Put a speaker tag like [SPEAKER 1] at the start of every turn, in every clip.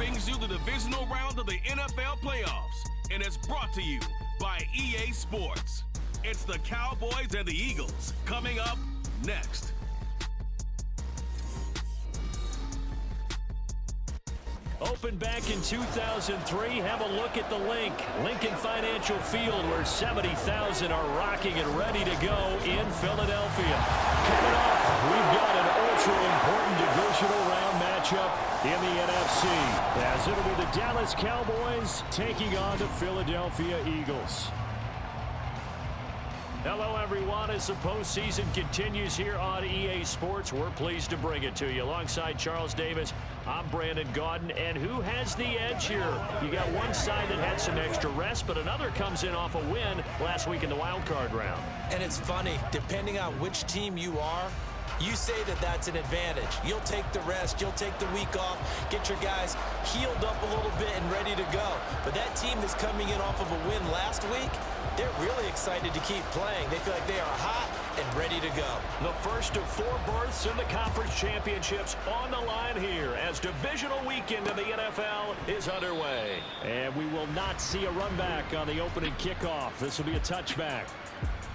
[SPEAKER 1] brings you the divisional round of the NFL playoffs, and it's brought to you by EA Sports. It's the Cowboys and the Eagles coming up next.
[SPEAKER 2] Opened back in 2003. Have a look at the Lincoln Financial Field, where 70,000 are rocking and ready to go in Philadelphia. Coming up, we've got an ultra-important divisional round matchup in the NFC, as it'll be the Dallas Cowboys taking on the Philadelphia Eagles. Hello, everyone. As the postseason continues here on EA Sports, we're pleased to bring it to you. Alongside Charles Davis, I'm Brandon Gaudin. And who has the edge here? You got one side that had some extra rest, but another comes in off a win last week in the wild card round.
[SPEAKER 3] And it's funny, depending on which team you are, you say that that's an advantage. You'll take the rest, you'll take the week off, get your guys healed up a little bit and ready to go. But that team that's coming in off of a win last week, they're really excited to keep playing. They feel like they are hot and ready to go. The first of 4 berths in the conference championships on the line here as divisional weekend in the NFL is underway.
[SPEAKER 2] And we will not see a run back on the opening kickoff. This will be a touchback.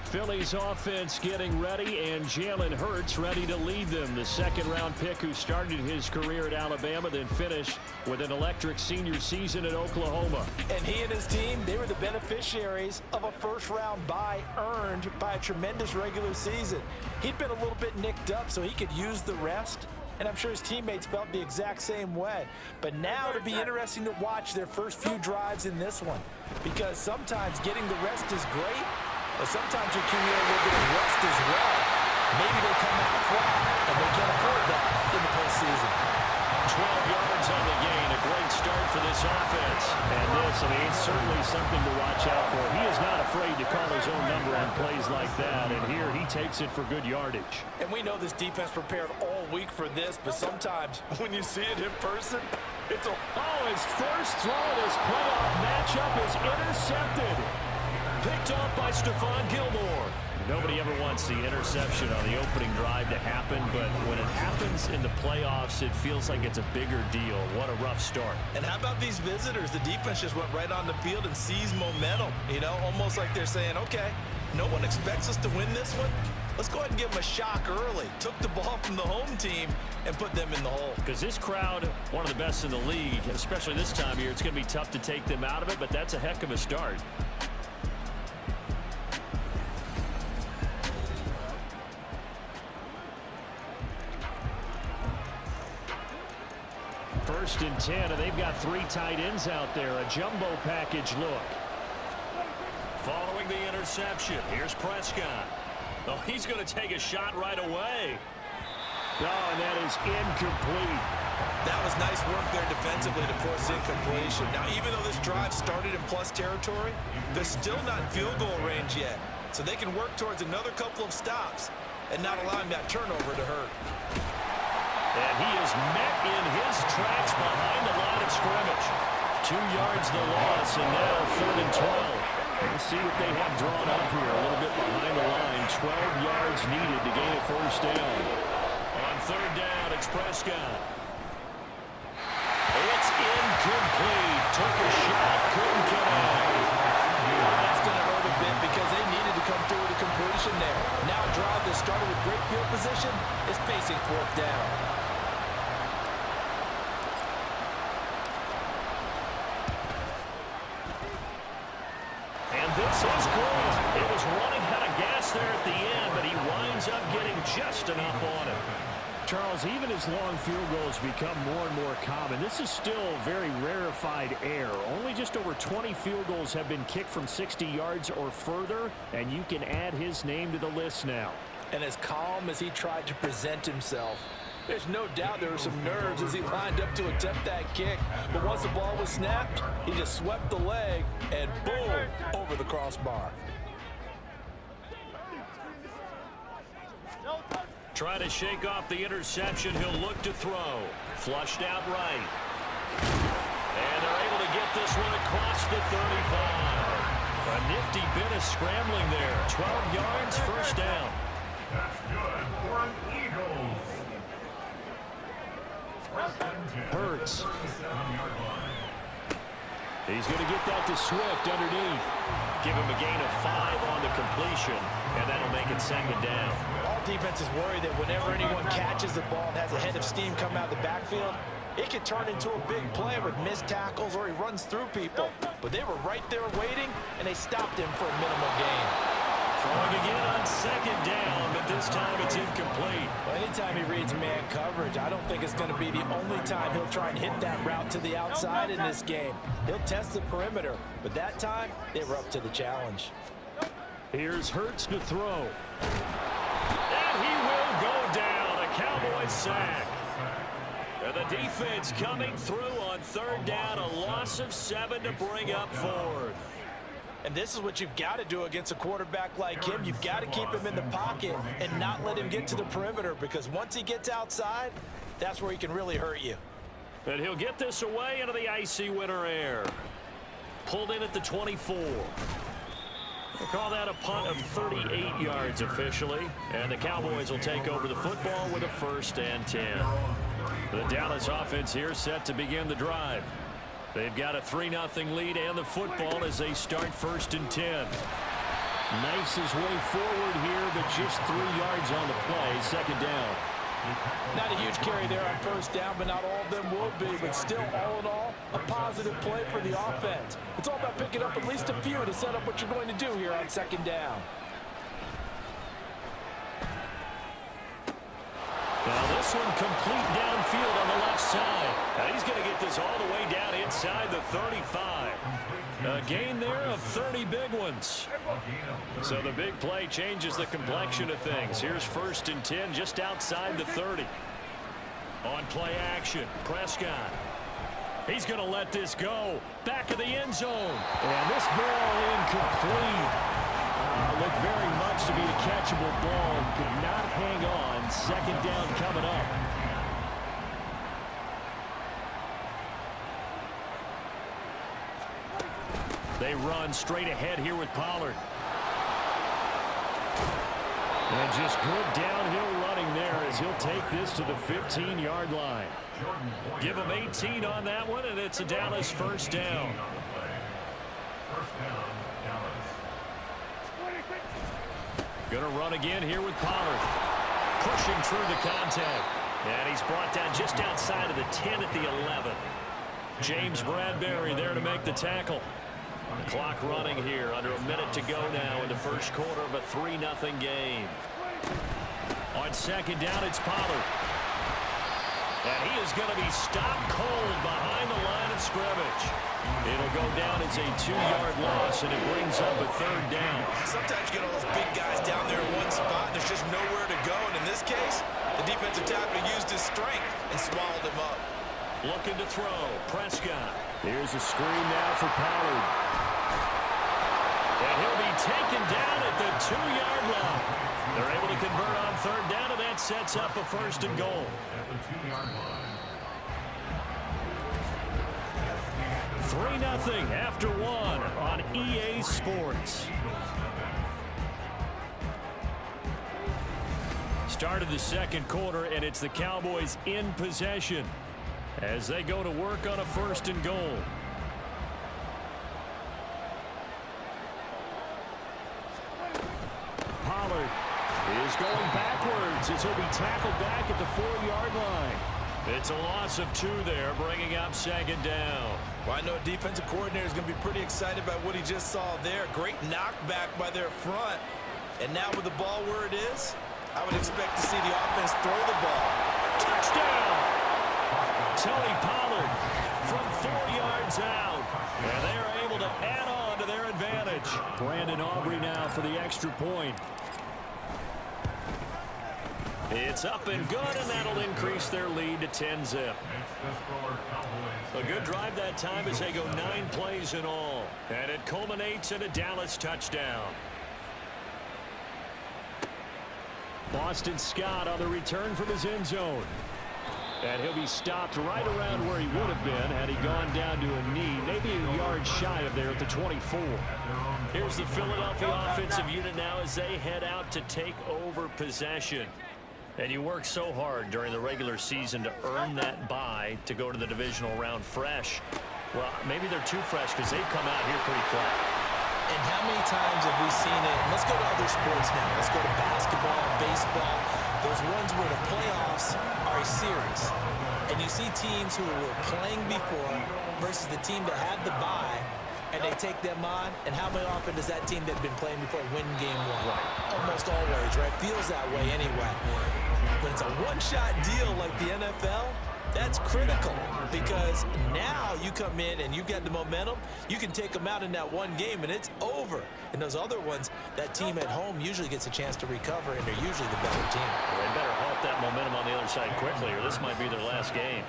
[SPEAKER 2] Philly's offense getting ready, and Jalen Hurts ready to lead them. The second-round pick who started his career at Alabama, then finished with an electric senior season at Oklahoma.
[SPEAKER 3] And he and his team, they were the beneficiaries of a first-round bye earned by a tremendous regular season. He'd been a little bit nicked up, so he could use the rest. And I'm sure his teammates felt the exact same way. But now it'll be interesting to watch their first few drives in this one, because sometimes getting the rest is great, but sometimes you accumulate a little bit of rest as well. Maybe they come out flat, and they can't afford that in the postseason.
[SPEAKER 2] 12 yards on the gain, a great start for this offense. And this, it's certainly something to watch out for. He is not afraid to call his own number on plays like that, and here he takes it for good yardage.
[SPEAKER 3] And we know this defense prepared all week for this, but sometimes when you see it in person, it's a...
[SPEAKER 2] Oh, his first throw in his playoff matchup is intercepted. Picked off by Stephon Gilmore. Nobody ever wants the interception on the opening drive to happen, but when it happens in the playoffs, it feels like it's a bigger deal. What a rough start.
[SPEAKER 3] And how about these visitors? The defense just went right on the field and seized momentum. You know, almost like they're saying, okay, no one expects us to win this one. Let's go ahead and give them a shock early. Took the ball from the home team and put them in the hole.
[SPEAKER 2] Because this crowd, one of the best in the league, especially this time of year, it's going to be tough to take them out of it, but that's a heck of a start. First and 10, and they've got 3 tight ends out there. A jumbo package look. Following the interception, here's Prescott. Oh, he's going to take a shot right away. Oh, and that is incomplete.
[SPEAKER 3] That was nice work there defensively to force incompletion. Now, even though this drive started in plus territory, they're still not in field goal range yet. So they can work towards another couple of stops and not allowing that turnover to hurt.
[SPEAKER 2] And he is met in his tracks behind the line of scrimmage. 2 yards the loss, and now 3rd and 12. We'll see what they have drawn up here. A little bit behind the line. 12 yards needed to gain a first down. On 3rd down, it's Prescott. It's incomplete. Took a shot, couldn't connect.
[SPEAKER 3] That's going to hurt a bit because they needed to come through with a completion there. Now a drive that started with great field position is facing 4th down.
[SPEAKER 2] And this is good. It was running out of gas there at the end, but he winds up getting just enough on it. Charles, even as long field goals become more and more common, this is still very rarefied air. Only just over 20 field goals have been kicked from 60 yards or further, and you can add his name to the list now.
[SPEAKER 3] And as calm as he tried to present himself, there's no doubt there were some nerves as he lined up to attempt that kick. But once the ball was snapped, he just swept the leg and boom, over the crossbar.
[SPEAKER 2] Try to shake off the interception. He'll look to throw. Flushed out right. And they're able to get this one across the 35. A nifty bit of scrambling there. 12 yards, first down.
[SPEAKER 4] That's good for an Eagles.
[SPEAKER 2] Hurts. He's going to get that to Swift underneath. Give him a gain of 5 on the completion, and that'll make it second down.
[SPEAKER 3] All defenses worry that whenever anyone catches the ball and has a head of steam come out of the backfield, it can turn into a big play with missed tackles or he runs through people. But they were right there waiting, and they stopped him for a minimal gain.
[SPEAKER 2] Throwing again on second down, but this time it's incomplete.
[SPEAKER 3] Well, anytime he reads man coverage, I don't think it's going to be the only time he'll try and hit that route to the outside in this game. He'll test the perimeter, but that time they were up to the challenge.
[SPEAKER 2] Here's Hurts to throw. And he will go down. A Cowboys sack. And the defense coming through on third down. A loss of 7 to bring up fourth.
[SPEAKER 3] And this is what you've got to do against a quarterback like him. You've got to keep him in the pocket and not let him get to the perimeter, because once he gets outside, that's where he can really hurt you.
[SPEAKER 2] And he'll get this away into the icy winter air. Pulled in at the 24. We'll call that a punt of 38 yards officially. And the Cowboys will take over the football with a 1st and 10. The Dallas offense here set to begin the drive. They've got a 3-0 lead and the football as they start 1st and 10. Knifes his way forward here, but just 3 yards on the play. Second down.
[SPEAKER 3] Not a huge carry there on 1st down, but not all of them will be. But still, all in all, a positive play for the offense. It's all about picking up at least a few to set up what you're going to do here on 2nd down.
[SPEAKER 2] Now this one complete downfield on the left side. Now he's going to get this all the way down inside the 35. A gain there of 30 big ones. So the big play changes the complexion of things. Here's 1st and 10 just outside the 30. On play action, Prescott. He's going to let this go. Back of the end zone. And this ball incomplete. Looked very much to be a catchable ball. Could not hang on. 2nd down coming up. They run straight ahead here with Pollard. And just good downhill running there as he'll take this to the 15-yard line. Give him 18 on that one, and it's a Dallas 1st down. Gonna run again here with Pollard. Pushing through the contact. And he's brought down just outside of the 10 at the 11. James Bradbury there to make the tackle. The clock running here. Under a minute to go now in the 1st quarter of a 3-0 game. On 2nd down, it's Pollard. And he is going to be stopped cold behind the line of scrimmage. It'll go down as a 2-yard loss, and it brings up a 3rd down.
[SPEAKER 3] Sometimes you get all those big guys down there in one spot, and there's just nowhere to go. And in this case, the defensive tackle used his strength and swallowed him up.
[SPEAKER 2] Looking to throw. Prescott. Here's a screen now for Pollard. And he'll be taken down at the 2-yard line. They're able to convert on 3rd down, and that sets up a 1st and goal. 3-0 after 1 on EA Sports. Start of the 2nd quarter, and it's the Cowboys in possession as they go to work on a 1st and goal. Pollard is going backwards as he'll be tackled back at the 4-yard line. It's a loss of 2 there, bringing up 2nd down.
[SPEAKER 3] Well, I know a defensive coordinator is going to be pretty excited about what he just saw there. Great knockback by their front. And now with the ball where it is, I would expect to see the offense throw the ball.
[SPEAKER 2] Touchdown! Tony Pollard from 4 yards out. And they are able to add on to their advantage. Brandon Aubrey now for the extra point. It's up and good, and that'll increase their lead to 10-zip. A good drive that time as they go 9 plays in all. And it culminates in a Dallas touchdown. Boston Scott on the return from his end zone. And he'll be stopped right around where he would have been had he gone down to a knee, maybe a yard shy of there at the 24. Here's the Philadelphia offensive unit now as they head out to take over possession. And you work so hard during the regular season to earn that bye to go to the divisional round fresh. Well, maybe they're too fresh because they've come out here pretty flat.
[SPEAKER 3] And how many times have we seen it? Let's go to other sports now. Let's go to basketball, baseball. Those ones where the playoffs are a series. And you see teams who were playing before versus the team that had the bye, and they take them on. And how often does that team that's been playing before win game one? Right. Almost always, right? Feels that way anyway. When it's a one-shot deal like the NFL, that's critical because now you come in and you get the momentum. You can take them out in that one game, and it's over. And those other ones, that team at home usually gets a chance to recover, and they're usually the better team.
[SPEAKER 2] Well, they better halt that momentum on the other side quickly, or this might be their last game.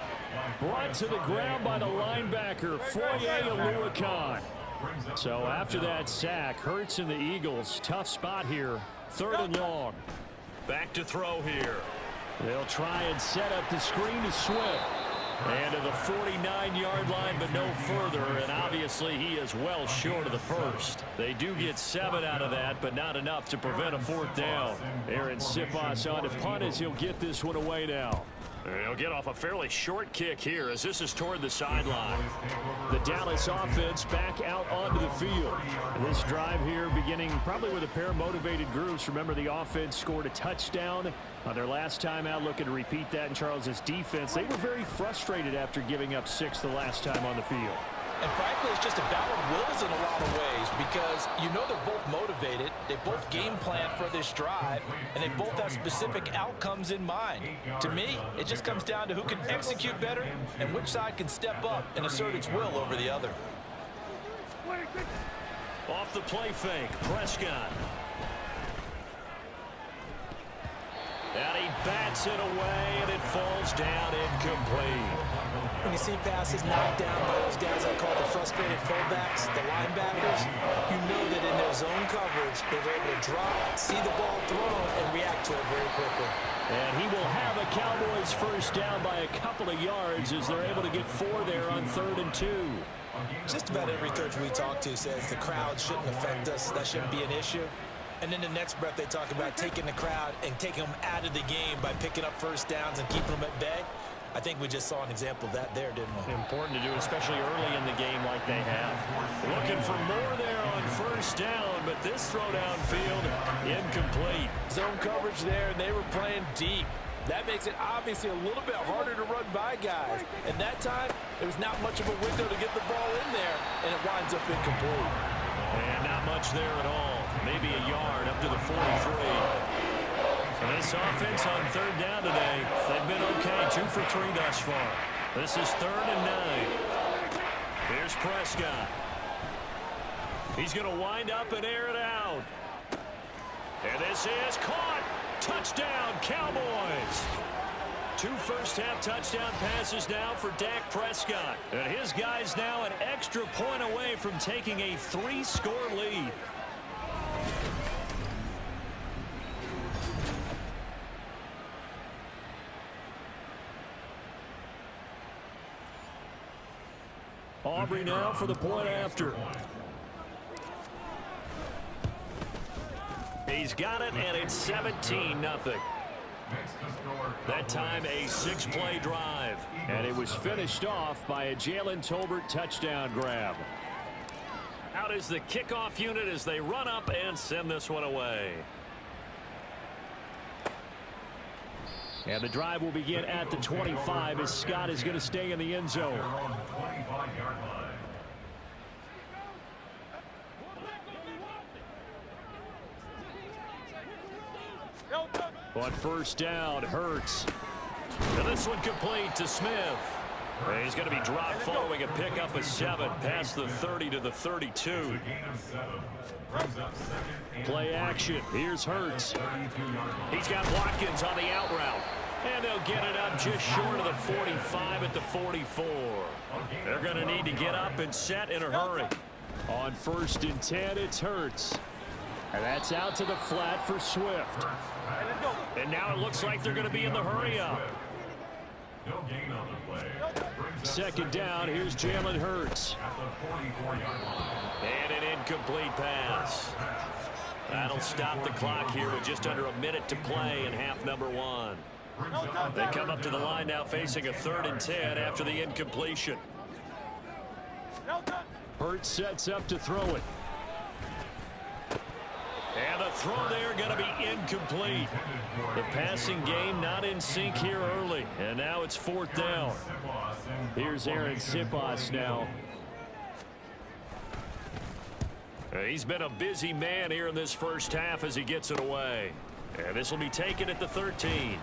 [SPEAKER 2] Brought to the ground by the linebacker, Foye Oluokun. So after that sack, Hurts and the Eagles, tough spot here, 3rd and long. Back to throw here. They'll try and set up the screen to Swift. And to the 49-yard line, but no further. And obviously, he is well short of the first. They do get 7 out of that, but not enough to prevent a 4th down. Aaron Siposs on to punt as he'll get this one away now. He'll get off a fairly short kick here as this is toward the sideline. The Dallas offense back out onto the field. This drive here beginning probably with a pair of motivated groups. Remember, the offense scored a touchdown on their last time out, looking to repeat that in Charles's defense. They were very frustrated after giving up 6 the last time on the field.
[SPEAKER 3] And frankly, it's just a battle of wills in a lot of ways because you know they're both motivated. They both game plan for this drive, and they both have specific outcomes in mind. To me, it just comes down to who can execute better and which side can step up and assert its will over the other.
[SPEAKER 2] Off the play fake, Prescott. And he bats it away, and it falls down incomplete.
[SPEAKER 3] When you see passes knocked down by those guys I call the frustrated fullbacks, the linebackers, you know that in their zone coverage, they're able to drop, see the ball thrown, and react to it very quickly.
[SPEAKER 2] And he will have a Cowboys first down by a couple of yards as they're able to get 4 there on 3rd and 2.
[SPEAKER 3] Just about every coach we talk to says the crowd shouldn't affect us. That shouldn't be an issue. And then the next breath they talk about taking the crowd and taking them out of the game by picking up first downs and keeping them at bay. I think we just saw an example of that there, didn't we?
[SPEAKER 2] Important to do, especially early in the game like they have. Looking for more there on first down, but this throw downfield incomplete.
[SPEAKER 3] Zone coverage there, and they were playing deep. That makes it obviously a little bit harder to run by guys. And that time, there was not much of a window to get the ball in there, and it winds up incomplete.
[SPEAKER 2] And not much there at all. Maybe a yard up to the 43. And this offense on 3rd down today, they've been okay, 2 for 3 thus far. This is 3rd and 9. Here's Prescott. He's going to wind up and air it out. And this is caught. Touchdown, Cowboys. 2 first-half touchdown passes now for Dak Prescott. And his guys now an extra point away from taking a 3-score lead. Aubrey now for the point after. He's got it, and it's 17-0. That time a 6-play drive, and it was finished off by a Jalen Tolbert touchdown grab. Out is the kickoff unit as they run up and send this one away. And the drive will begin at the 25 as Scott is going to stay in the end zone. On first down, Hurts. And this one complete to Smith. And he's going to be dropped following a pickup of 7 past the 30 to the 32. Play action. Here's Hurts. He's got Watkins on the out route. And they'll get it up just short of the 45 at the 44. They're going to need to get up and set in a hurry. On 1st and 10, it's Hurts. And that's out to the flat for Swift. And now it looks like they're going to be in the hurry up. 2nd down, here's Jalen Hurts. And an incomplete pass. That'll stop the clock here with just under a minute to play in half number 1. They come up to the line now facing a 3rd and 10 after the incompletion. Hurts sets up to throw it. And the throw there going to be incomplete. The passing game not in sync here early. And now it's 4th down. Here's Aaron Siposs now. He's been a busy man here in this first half as he gets it away. And this will be taken at the 13.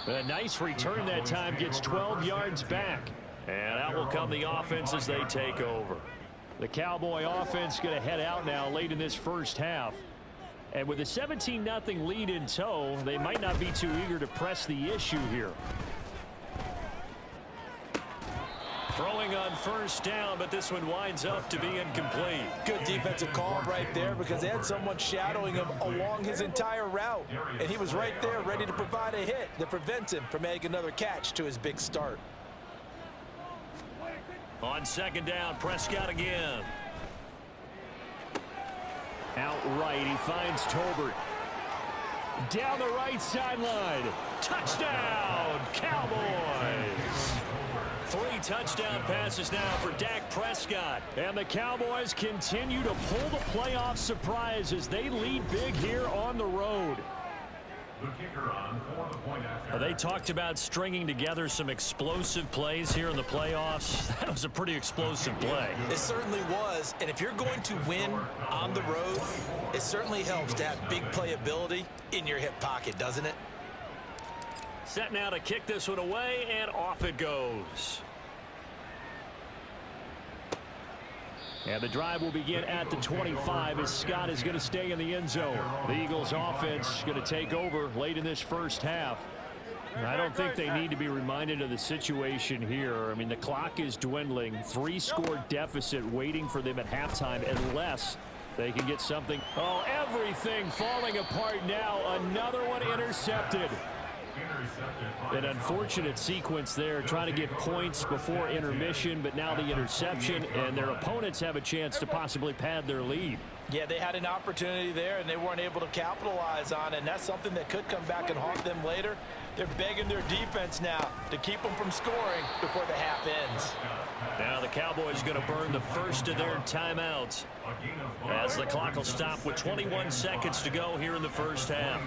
[SPEAKER 2] A nice return that time, gets 12 yards back. And out will come the offense as they take over. The Cowboy offense going to head out now late in this first half. And with a 17-0 lead in tow, they might not be too eager to press the issue here. Throwing on 1st down, but this one winds up to be incomplete.
[SPEAKER 3] Good defensive call right there because they had someone shadowing him along his entire route. And he was right there ready to provide a hit that prevents him from making another catch to his big start.
[SPEAKER 2] On 2nd down, Prescott again. Outright, he finds Tolbert. Down the right sideline. Touchdown, Cowboys! 3 touchdown passes now for Dak Prescott. And the Cowboys continue to pull the playoff surprise as they lead big here on the road. They talked about stringing together some explosive plays here in the playoffs. That was a pretty explosive play.
[SPEAKER 3] It certainly was. And if you're going to win on the road, it certainly helps to have big playability in your hip pocket, doesn't it?
[SPEAKER 2] Set now to kick this one away, and off it goes. And the drive will begin at the 25 as Scott is going to stay in the end zone. The Eagles offense going to take over late in this first half. I don't think they need to be reminded of the situation here. I mean, the clock is dwindling. 3-score deficit waiting for them at halftime unless they can get something. Oh, everything falling apart now. Another one intercepted. An unfortunate sequence there, trying to get points before intermission, but now the interception, and their opponents have a chance to possibly pad their lead.
[SPEAKER 3] Yeah, they had an opportunity there, and they weren't able to capitalize on it, and that's something that could come back and haunt them later. They're begging their defense now to keep them from scoring before the half ends.
[SPEAKER 2] Now the Cowboys going to burn the first of their timeouts as the clock will stop with 21 seconds to go here in the first half.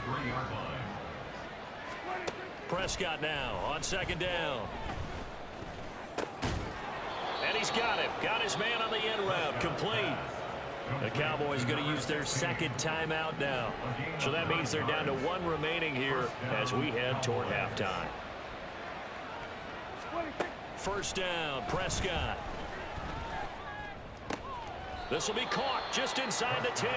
[SPEAKER 2] Prescott now on 2nd down. And he's got it. Got his man on the end route. Complete. The Cowboys going to use their 2nd timeout now. So that means they're down to 1 remaining here as we head toward halftime. 1st down, Prescott. This will be caught just inside the 10.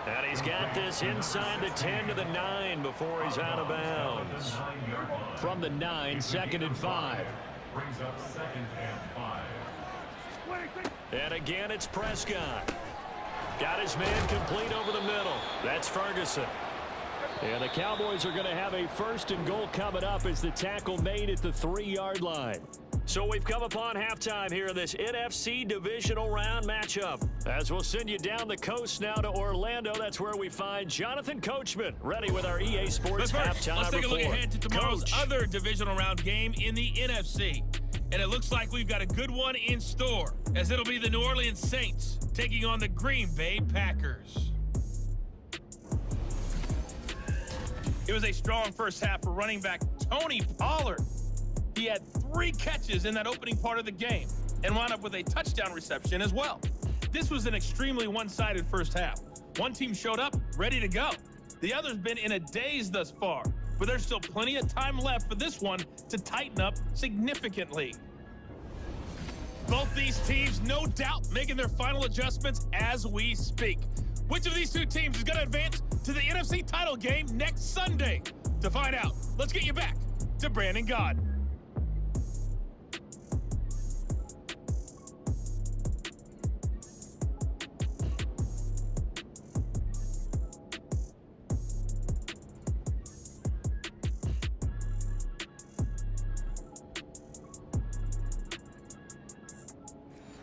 [SPEAKER 2] And he's got this inside the 10 to the 9 before he's out of bounds. From the 9, 2nd and 5. Brings up 2nd and 5. And again, it's Prescott. Got his man complete over the middle. That's Ferguson. And the Cowboys are going to have a 1st and goal coming up as the tackle made at the 3-yard line. So we've come upon halftime here in this NFC Divisional Round matchup. As we'll send you down the coast now to Orlando, that's where we find Jonathan Coachman ready with our EA Sports halftime report.
[SPEAKER 4] Let's take a look ahead to tomorrow's other Divisional Round game in the NFC. And it looks like we've got a good one in store, as it'll be the New Orleans Saints taking on the Green Bay Packers. It was a strong first half for running back Tony Pollard. He had 3 catches in that opening part of the game and wound up with a touchdown reception as well. This was an extremely one-sided first half. One team showed up ready to go. The other's been in a daze thus far, but there's still plenty of time left for this one to tighten up significantly. Both these teams, no doubt, making their final adjustments as we speak. Which of these 2 teams is going to advance to the NFC title game next Sunday? To find out, let's get you back to Brandon Gaudin.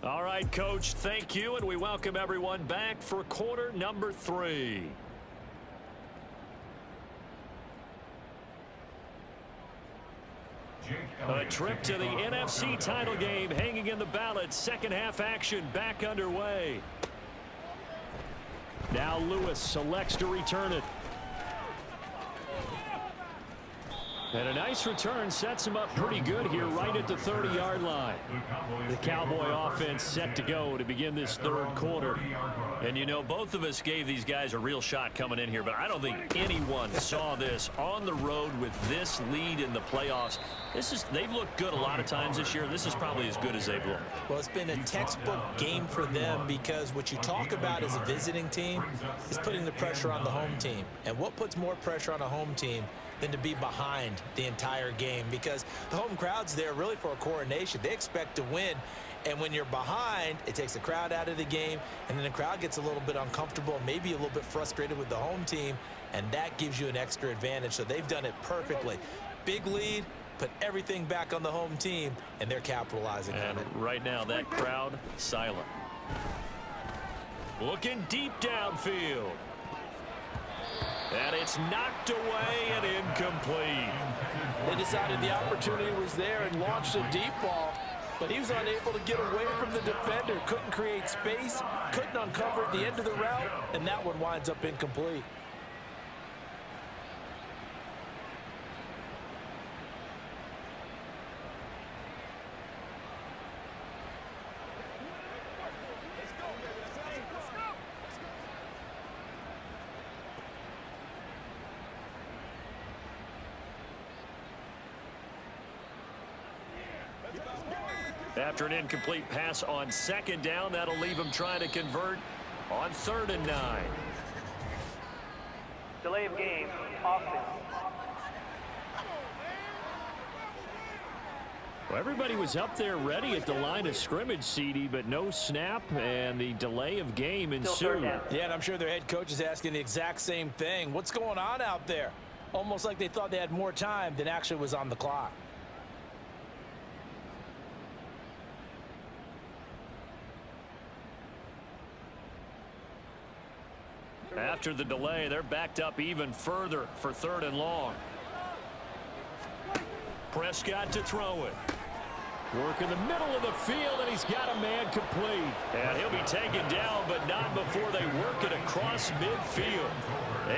[SPEAKER 2] All right. right, Coach. Thank you, and we welcome everyone back for quarter number 3. A trip to the NFC title game hanging in the balance. Second half action back underway. Now Lewis selects to return it. And a nice return sets him up pretty good here right at the 30-yard line. The Cowboy offense set to go to begin this third quarter.
[SPEAKER 5] And, you know, both of us gave these guys a real shot coming in here, but I don't think anyone saw this on the road with this lead in the playoffs. They've looked good a lot of times this year. This is probably as good as they've looked.
[SPEAKER 3] Well, it's been a textbook game for them because what you talk about as a visiting team is putting the pressure on the home team. And what puts more pressure on a home team than to be behind the entire game? Because the home crowd's there really for a coronation. They expect to win. And when you're behind, it takes the crowd out of the game, and then the crowd gets a little bit uncomfortable, maybe a little bit frustrated with the home team, and that gives you an extra advantage. So they've done it perfectly. Big lead, put everything back on the home team, and they're capitalizing on it.
[SPEAKER 2] Right now, that crowd silent. Looking deep downfield. And it's knocked away and incomplete.
[SPEAKER 3] They decided the opportunity was there and launched a deep ball, but he was unable to get away from the defender. Couldn't create space, couldn't uncover at the end of the route, and that one winds up incomplete.
[SPEAKER 2] After an incomplete pass on second down, that'll leave him trying to convert on 3rd and 9.
[SPEAKER 6] Delay of game, offense.
[SPEAKER 2] Well, everybody was up there ready at the line of scrimmage, CD, but no snap, and the delay of game ensued.
[SPEAKER 3] Yeah, and I'm sure their head coach is asking the exact same thing. What's going on out there? Almost like they thought they had more time than actually was on the clock.
[SPEAKER 2] After the delay, they're backed up even further for 3rd and long. Prescott to throw it. Work in the middle of the field, and he's got a man complete. And he'll be taken down, but not before they work it across midfield.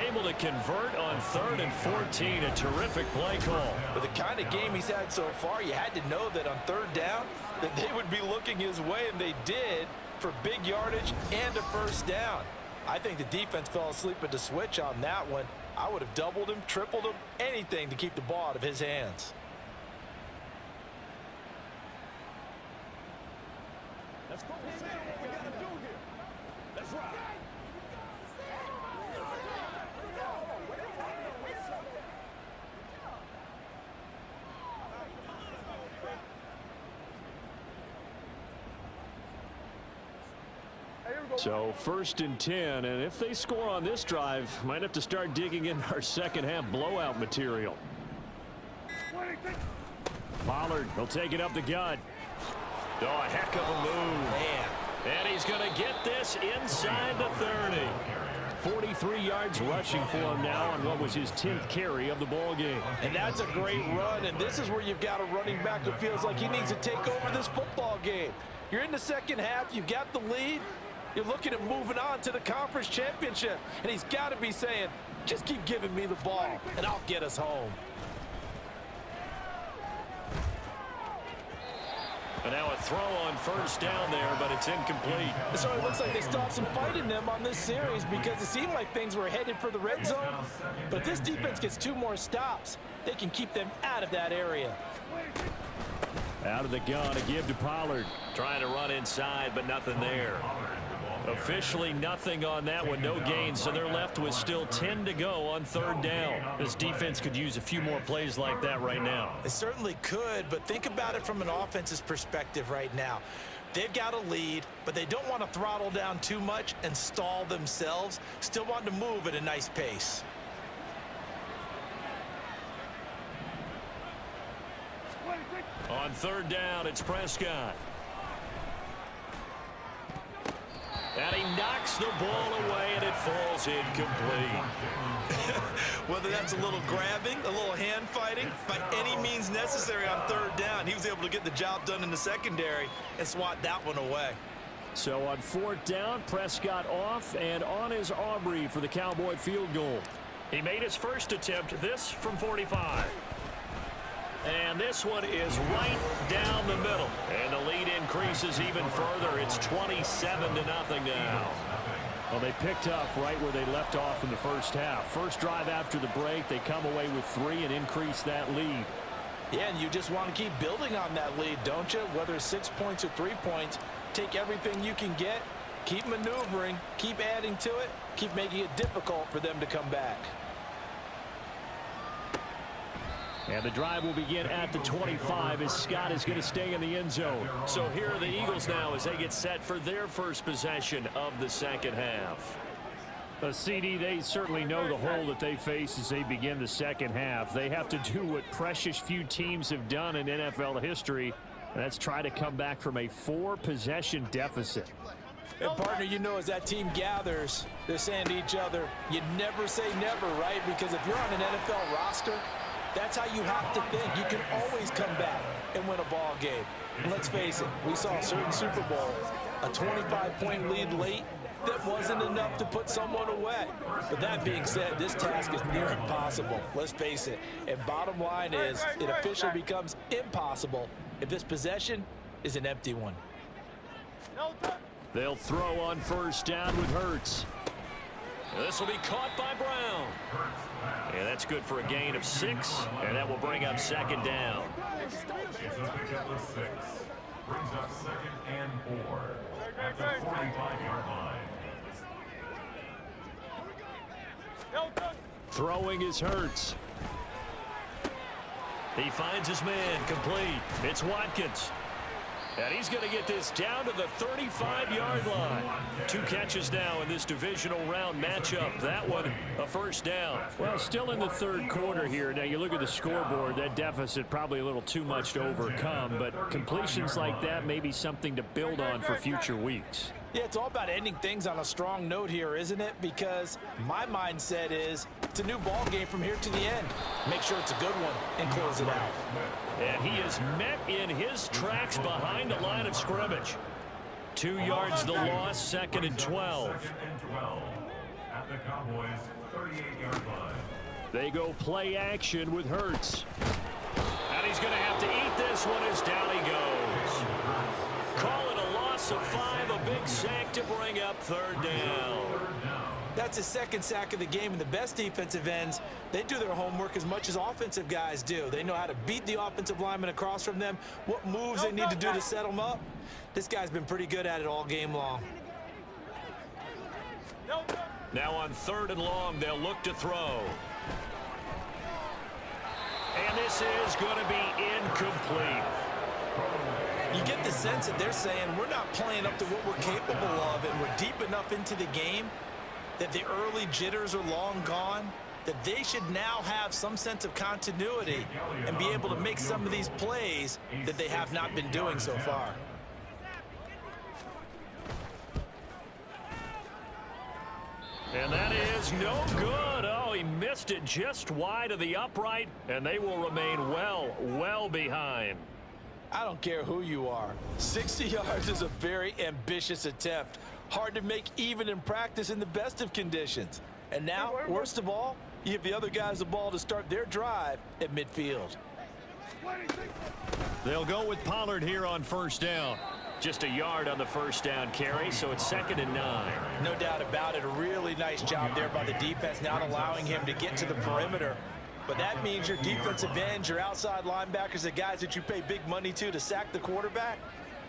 [SPEAKER 2] Able to convert on 3rd and 14. A terrific play call.
[SPEAKER 3] With the kind of game he's had so far, you had to know that on 3rd down that they would be looking his way, and they did, for big yardage and a first down. I think the defense fell asleep at the switch on that one. I would have doubled him, tripled him, anything to keep the ball out of his hands.
[SPEAKER 4] Let's focus in on what we got to do here. Let's rock.
[SPEAKER 2] So 1st and 10, and if they score on this drive, might have to start digging in our second half blowout material. Pollard will take it up the gut. Oh, a heck of a move.
[SPEAKER 3] Man.
[SPEAKER 2] And he's going to get this inside the 30. 43 yards rushing for him now on what was his 10th carry of the ball game.
[SPEAKER 3] And that's a great run, and this is where you've got a running back who feels like he needs to take over this football game. You're in the second half, you've got the lead. You're looking at moving on to the conference championship. And he's got to be saying, just keep giving me the ball, and I'll get us home.
[SPEAKER 2] And now a throw on 1st down there, but it's incomplete.
[SPEAKER 3] So it looks like they still have some fight in them on this series because it seemed like things were headed for the red zone. But if this defense gets 2 more stops, they can keep them out of that area.
[SPEAKER 2] Out of the gun, a give to Pollard.
[SPEAKER 5] Trying to run inside, but nothing there.
[SPEAKER 2] Officially nothing on that one, no gain, so they're left with still 10 to go on 3rd down. This defense could use a few more plays like that right now.
[SPEAKER 3] It certainly could, but think about it from an offense's perspective right now. They've got a lead, but they don't want to throttle down too much and stall themselves. Still want to move at a nice pace.
[SPEAKER 2] On 3rd down, it's Prescott. And he knocks the ball away, and it falls incomplete.
[SPEAKER 7] Whether that's a little grabbing, a little hand fighting, by any means necessary on third down, he was able to get the job done in the secondary and swat that one away.
[SPEAKER 2] So on fourth down, Prescott off and on is Aubrey for the Cowboy field goal.
[SPEAKER 5] He made his first attempt, this from 45. And this one is right down the middle. And the lead increases even further. It's 27-0 now.
[SPEAKER 2] Well, they picked up right where they left off in the first half. First drive after the break, they come away with 3 and increase that lead.
[SPEAKER 3] Yeah, and you just want to keep building on that lead, don't you? Whether it's 6 points or 3 points, take everything you can get, keep maneuvering, keep adding to it, keep making it difficult for them to come back.
[SPEAKER 2] And the drive will begin at the 25 as Scott is going to stay in the end zone.
[SPEAKER 5] So here are the Eagles now as they get set for their first possession of the second half.
[SPEAKER 2] CD, they certainly know the hole that they face as they begin the second half. They have to do what precious few teams have done in NFL history, and that's try to come back from a 4-possession deficit.
[SPEAKER 3] And partner, you know, as that team gathers, they're saying to each other, you never say never, right? Because if you're on an NFL roster, that's how you have to think. You can always come back and win a ball game. And let's face it, we saw a certain Super Bowl, a 25-point lead late that wasn't enough to put someone away. But that being said, this task is near impossible. Let's face it. And bottom line is, it officially becomes impossible if this possession is an empty one.
[SPEAKER 2] They'll throw on first down with Hurts.
[SPEAKER 5] This will be caught by Brown. Yeah, that's good for a gain of 6, and that will bring up second down.
[SPEAKER 8] Brings up 2nd and 4 at the 45-yard line.
[SPEAKER 2] Throwing is Hurts.
[SPEAKER 5] He finds his man, complete. It's Watkins. And he's going to get this down to the 35-yard line. 2 catches now in this divisional round matchup. That one, a first down.
[SPEAKER 2] Well, still in the third quarter here. Now, you look at the scoreboard, that deficit probably a little too much to overcome, but completions like that may be something to build on for future weeks.
[SPEAKER 3] Yeah, it's all about ending things on a strong note here, isn't it? Because my mindset is it's a new ball game from here to the end. Make sure it's a good one and close it out.
[SPEAKER 5] And he is met in his tracks behind the line of scrimmage. 2 yards the loss, 2nd and 12.
[SPEAKER 8] At the Cowboys' 38-yard line.
[SPEAKER 2] They go play action with Hurts.
[SPEAKER 5] And he's going to have to eat this one as down he goes. Call it a loss of 5, a big sack to bring up third down.
[SPEAKER 3] That's his 2nd sack of the game, and the best defensive ends, they do their homework as much as offensive guys do. They know how to beat the offensive lineman across from them, what moves they need to do to set them up. This guy's been pretty good at it all game long.
[SPEAKER 5] Now on 3rd and long, they'll look to throw. And this is going to be incomplete.
[SPEAKER 3] You get the sense that they're saying we're not playing up to what we're capable of, and we're deep enough into the game that the early jitters are long gone, that they should now have some sense of continuity and be able to make some of these plays that they have not been doing so far.
[SPEAKER 5] And that is no good. Oh, he missed it just wide of the upright, and they will remain well behind.
[SPEAKER 3] I don't care who you are. 60 yards is a very ambitious attempt. Hard to make even in practice in the best of conditions. And now, worst of all, you give the other guys the ball to start their drive at midfield.
[SPEAKER 2] They'll go with Pollard here on first down.
[SPEAKER 5] Just a yard on the first down carry, so it's 2nd and 9.
[SPEAKER 3] No doubt about it. A really nice job there by the defense, not allowing him to get to the perimeter. But that means your defensive ends, your outside linebackers, the guys that you pay big money to sack the quarterback,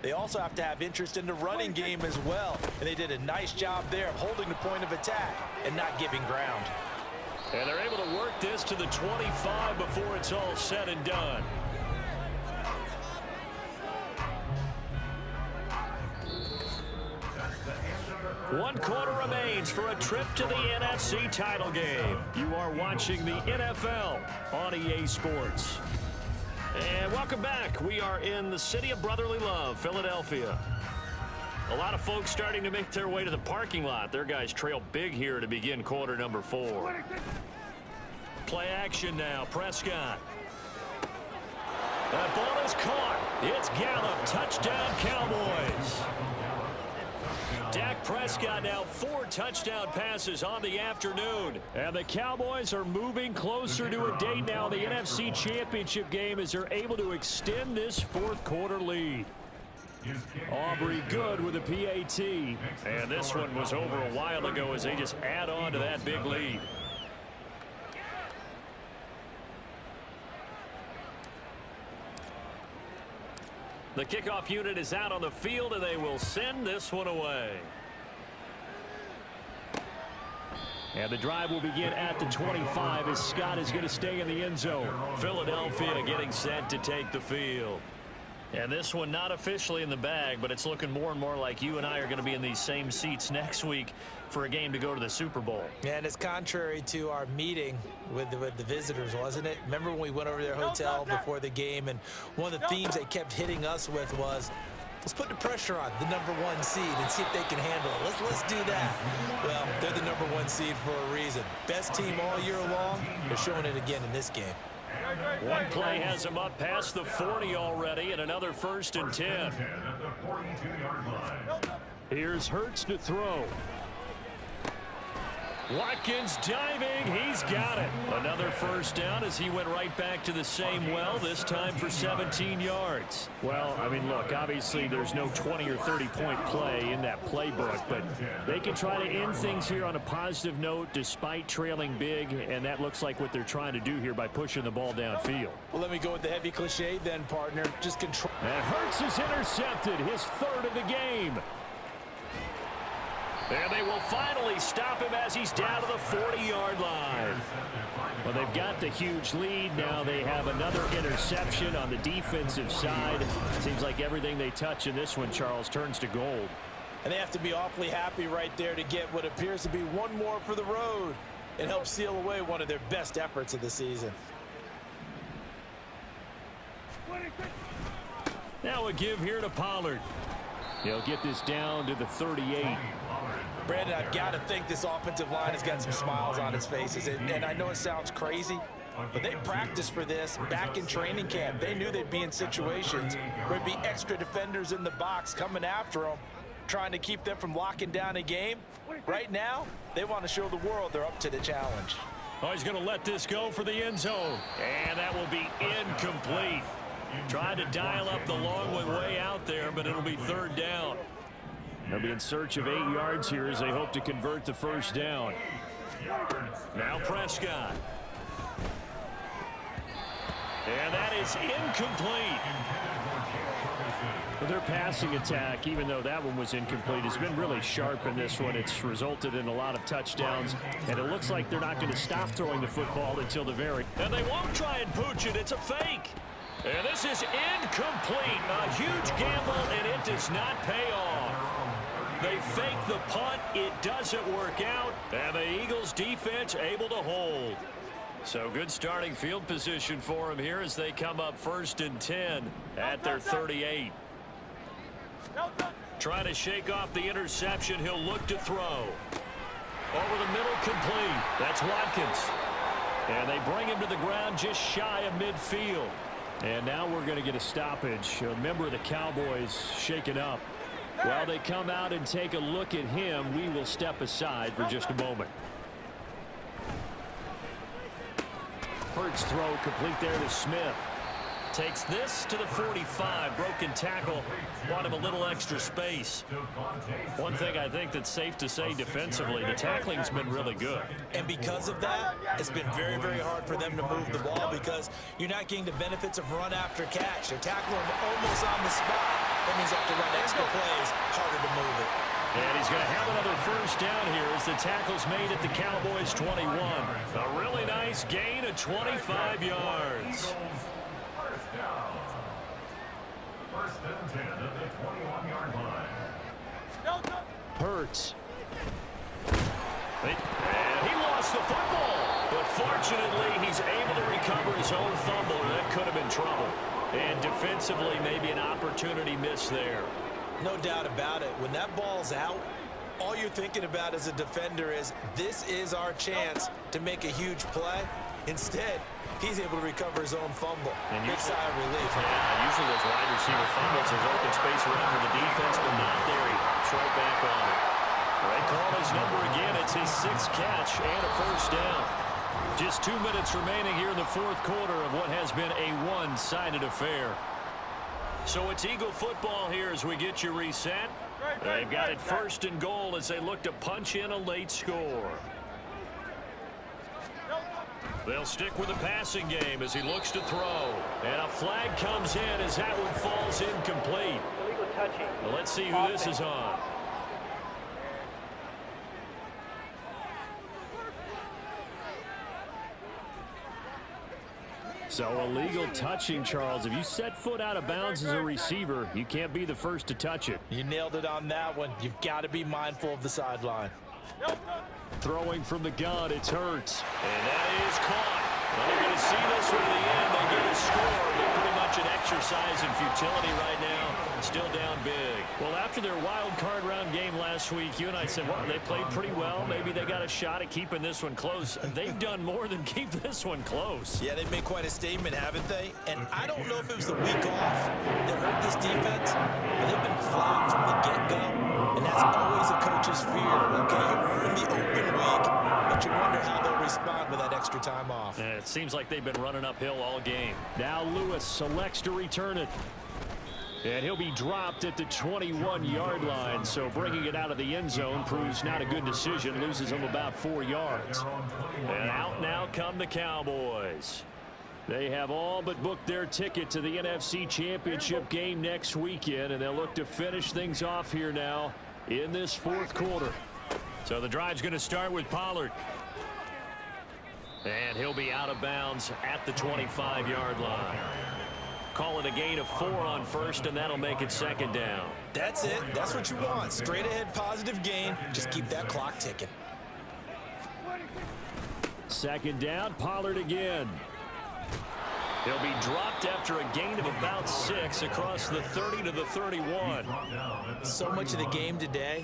[SPEAKER 3] they also have to have interest in the running game as well. And they did a nice job there of holding the point of attack and not giving ground.
[SPEAKER 5] And they're able to work this to the 25 before it's all said and done. One quarter remains for a trip to the NFC title game. You are watching the NFL on EA Sports. And welcome back. We are in the city of brotherly love, Philadelphia. A lot of folks starting to make their way to the parking lot. Their guys trail big here to begin quarter number 4. Play action now. Prescott. That ball is caught. It's Gallup. Touchdown, Cowboys. Dak Prescott now 4 touchdown passes on the afternoon.
[SPEAKER 2] And the Cowboys are moving closer to a date now in the NFC Championship game as they're able to extend this fourth quarter lead. Aubrey good with a PAT.
[SPEAKER 5] And this one was over a while ago as they just add on to that big lead. The kickoff unit is out on the field, and they will send this one away.
[SPEAKER 2] And the drive will begin at the 25 as Scott is going to stay in the end zone.
[SPEAKER 5] Philadelphia getting set to take the field. And this one not officially in the bag, but it's looking more and more like you and I are going to be in these same seats next week for a game to go to the Super Bowl.
[SPEAKER 3] And it's contrary to our meeting with the visitors, wasn't it? Remember when we went over to their hotel before the game, and one of the themes they kept hitting us with was, let's put the pressure on the #1 seed and see if they can handle it. Let's do that. Well, they're the #1 seed for a reason. Best team all year long. They're showing it again in this game.
[SPEAKER 5] One play has them up past the 40 already, and another 1st and 10.
[SPEAKER 2] Here's Hurts to throw.
[SPEAKER 5] Watkins diving. He's got it. Another 1st down as he went right back to the same well, this time for 17 yards.
[SPEAKER 2] Well, I mean, look, obviously there's no 20 or 30-point play in that playbook, but they can try to end things here on a positive note despite trailing big, and that looks like what they're trying to do here by pushing the ball downfield.
[SPEAKER 3] Well, let me go with the heavy cliche then, partner. Just control.
[SPEAKER 2] And Hurts is intercepted, his 3rd of the game.
[SPEAKER 5] And they will finally stop him as he's down to the 40-yard line.
[SPEAKER 2] Well, they've got the huge lead. Now they have another interception on the defensive side. Seems like everything they touch in this one, Charles, turns to gold.
[SPEAKER 3] And they have to be awfully happy right there to get what appears to be one more for the road and help seal away one of their best efforts of the season.
[SPEAKER 2] Now a give here to Pollard. He'll get this down to the 38.
[SPEAKER 3] Brandon, I've got to think this offensive line has got some smiles on its faces. And I know it sounds crazy, but they practiced for this back in training camp. They knew they'd be in situations where there'd be extra defenders in the box coming after them, trying to keep them from locking down a game. Right now, they want to show the world they're up to the challenge.
[SPEAKER 2] Oh, he's going to let this go for the end zone.
[SPEAKER 5] And that will be incomplete. Tried to dial up the long way out there, but it'll be 3rd down.
[SPEAKER 2] They'll be in search of 8 yards here as they hope to convert the 1st down.
[SPEAKER 5] Now Prescott. And that is incomplete.
[SPEAKER 2] But their passing attack, even though that one was incomplete, has been really sharp in this one. It's resulted in a lot of touchdowns, and it looks like they're not going to stop throwing the football until the very...
[SPEAKER 5] And they won't try and pooch it. It's a fake. And this is incomplete. A huge gamble, and it does not pay off. They fake the punt. It doesn't work out. And the Eagles defense able to hold. So good starting field position for them here as they come up 1st and 10 at their 38. Trying to shake off the interception. He'll look to throw. Over the middle, complete. That's Watkins.
[SPEAKER 2] And they bring him to the ground just shy of midfield. And now we're going to get a stoppage. A member of the Cowboys shaken up. While they come out and take a look at him, we will step aside for just a moment. Hurts throw complete there to Smith.
[SPEAKER 5] Takes this to the 45. Broken tackle. Bought him a little extra space. One thing I think that's safe to say defensively, the tackling's been really good.
[SPEAKER 3] And because of that, it's been very, very hard for them to move the ball because you're not getting the benefits of run after catch. They're tackling almost on the spot. That means they have to run extra plays, harder to move it.
[SPEAKER 5] And he's going to have another 1st down here as the tackle's made at the Cowboys 21. A really nice gain of 25 yards.
[SPEAKER 8] First and 10 at the 21-yard line.
[SPEAKER 2] Hurts.
[SPEAKER 5] And he lost the football. But fortunately, he's able to recover his own fumble. That could have been trouble. And defensively, maybe an opportunity miss there.
[SPEAKER 3] No doubt about it. When that ball's out, all you're thinking about as a defender is, this is our chance to make a huge play. Instead, he's able to recover his own fumble.
[SPEAKER 5] And
[SPEAKER 3] big sigh of relief.
[SPEAKER 5] Yeah, usually those wide receiver fumbles, there's open space around for the defense, but not there. He hops right back on it. Right call his number again. It's his 6th catch and a first down. Just 2 minutes remaining here in the fourth quarter of what has been a one-sided affair. So it's Eagle football here as we get you reset. They've got it 1st and goal as they look to punch in a late score. They'll stick with the passing game as he looks to throw. And a flag comes in as that one falls incomplete.
[SPEAKER 6] Illegal touching.
[SPEAKER 5] Well, let's see who this is on.
[SPEAKER 2] So illegal touching, Charles. If you set foot out of bounds as a receiver, you can't be the first to touch it.
[SPEAKER 3] You nailed it on that one. You've got to be mindful of the sideline.
[SPEAKER 2] Throwing from the gun, it's Hurts.
[SPEAKER 5] And that is caught. Well, they're going to see this one to the end. They get a score. They're pretty much an exercise in futility right now. Still down big.
[SPEAKER 2] Well, after their wild card round game last week, you and I said, well, they played pretty well. Maybe they got a shot at keeping this one close. They've done more than keep this one close.
[SPEAKER 3] Yeah, they've made quite a statement, haven't they? And I don't know if it was the week off that hurt this defense, but they've been flat from the get-go, and that's always a coach's fear. Okay, you ruin the open week, but you wonder how they'll respond with that extra time off.
[SPEAKER 2] And it seems like they've been running uphill all game. Now Lewis selects to return it. And he'll be dropped at the 21-yard line, so bringing it out of the end zone proves not a good decision, loses him about 4 yards. And out now come the Cowboys. They have all but booked their ticket to the NFC Championship game next weekend, and they'll look to finish things off here now in this fourth quarter. So the drive's going to start with Pollard. And he'll be out of bounds at the 25-yard line. Call it a gain of 4 on first, and that'll make it 2nd down.
[SPEAKER 3] That's it. That's what you want. Straight ahead positive gain. Just keep that clock ticking.
[SPEAKER 2] 2nd down, Pollard again. He'll be dropped after a gain of about 6 across the 30 to the 31.
[SPEAKER 3] So much of the game today,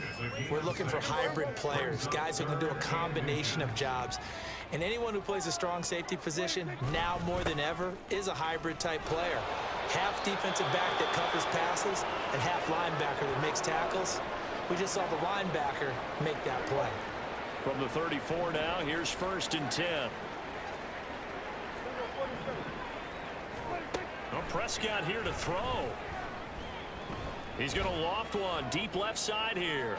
[SPEAKER 3] we're looking for hybrid players, guys who can do a combination of jobs. And anyone who plays a strong safety position, now more than ever, is a hybrid type player. Half defensive back that covers passes and half linebacker that makes tackles. We just saw the linebacker make that play.
[SPEAKER 2] From the 34 now, here's 1st and 10. Well, Prescott here to throw. He's going to loft one deep left side here.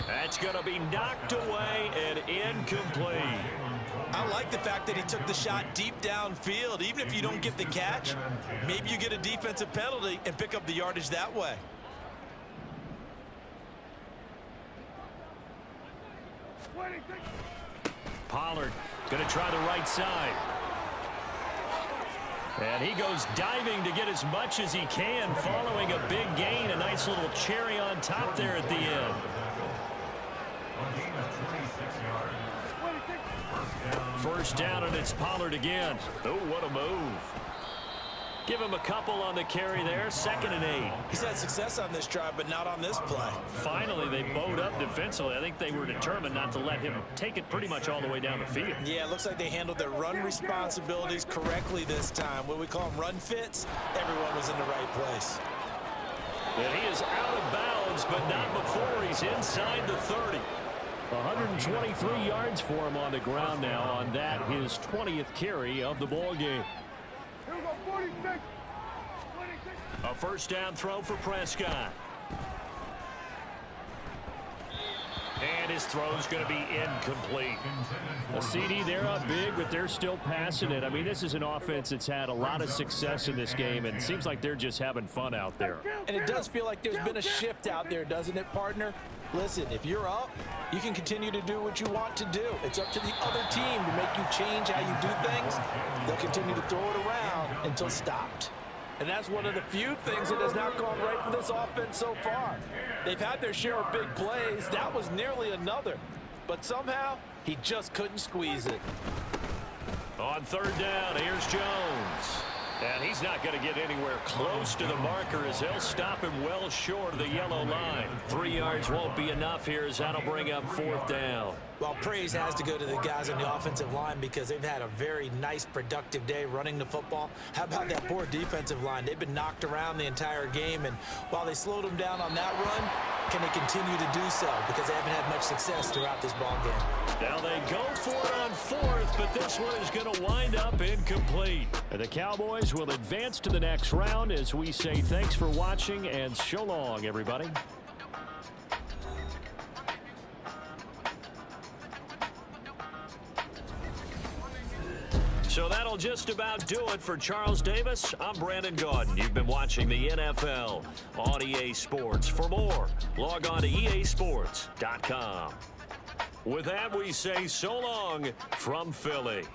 [SPEAKER 2] That's going to be knocked away and incomplete.
[SPEAKER 3] I like the fact that he took the shot deep downfield. Even if you don't get the catch, maybe you get a defensive penalty and pick up the yardage that way.
[SPEAKER 2] Pollard going to try the right side. And he goes diving to get as much as he can, following a big gain. A nice little cherry on top there at the end. First down, and it's Pollard again. Oh, what a move. Give him a couple on the carry there. 2nd and 8.
[SPEAKER 3] He's had success on this drive, but not on this play.
[SPEAKER 2] Finally, they bowed up defensively. I think they were determined not to let him take it pretty much all the way down the field.
[SPEAKER 3] Yeah, it looks like they handled their run responsibilities correctly this time. What we call them run fits, everyone was in the right place.
[SPEAKER 2] And he is out of bounds, but not before he's inside the 30. 123 yards for him on the ground now on that, his 20th carry of the ball game. A first down throw for Prescott. And his throw's going to be incomplete. A CD, they're up big, but they're still passing it. I mean, this is an offense that's had a lot of success in this game, and it seems like they're just having fun out there.
[SPEAKER 3] And it does feel like there's been a shift out there, doesn't it, partner? Listen, if you're up, you can continue to do what you want to do. It's up to the other team to make you change how you do things. They'll continue to throw it around until stopped. And that's one of the few things that has not gone right for this offense so far. They've had their share of big plays. That was nearly another. But somehow, he just couldn't squeeze it.
[SPEAKER 2] On 3rd down, here's Jones. And he's not going to get anywhere close to the marker as they'll stop him well short of the yellow line. 3 yards won't be enough here as that'll bring up 4th down.
[SPEAKER 3] Well, praise has to go to the guys on the offensive line because they've had a very nice, productive day running the football. How about that poor defensive line? They've been knocked around the entire game, and while they slowed them down on that run, can they continue to do so? Because they haven't had much success throughout this ball game.
[SPEAKER 2] Now they go for it on 4th, but this one is going to wind up incomplete. And the Cowboys will advance to the next round as we say thanks for watching and so long, everybody. So that'll just about do it for Charles Davis. I'm Brandon Gaudin. You've been watching the NFL on EA Sports. For more, log on to easports.com. With that, we say so long from Philly.